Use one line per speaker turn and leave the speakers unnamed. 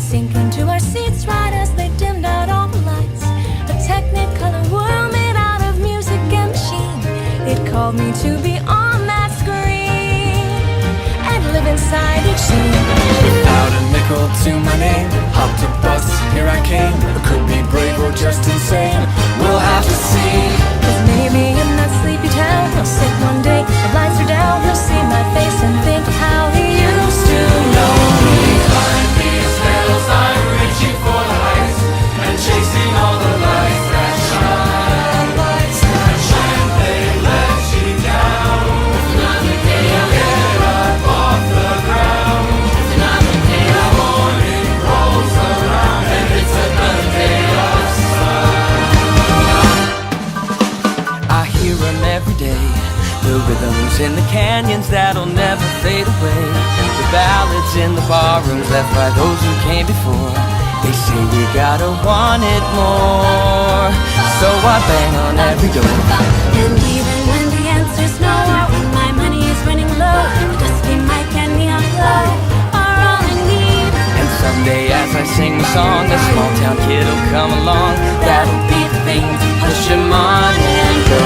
Sink into our seats right as they dimmed out all the lights. A technicolor world made out of music and machine. It called me to be on that screen and live inside each scene.
Without a nickel to my name, hopped a bus, here I came. I could be brave or just insane, we'll have to see.
'Cause maybe in that sleepy town he'll sit one day, the lights are down, he'll see my face and think how he used to know me.
Behind these veils I'm reaching for the heights and chasing all the lights that shine. Lights that shine, they let you down. It's another day I'll get up off the ground. It's another day the morning rolls around and it's another day of sun. I hear them every day, the rhythms in the canyons that'll never fade away. The ballads in the barrooms left by those who came before. They say we gotta want it more, so I bang on every door.
And even when the answer's no, or when my money is running low, the dusty mic and neon glow are all I need.
And someday as I sing the song, a small town kid'll come along. That'll be the thing to push him on and go.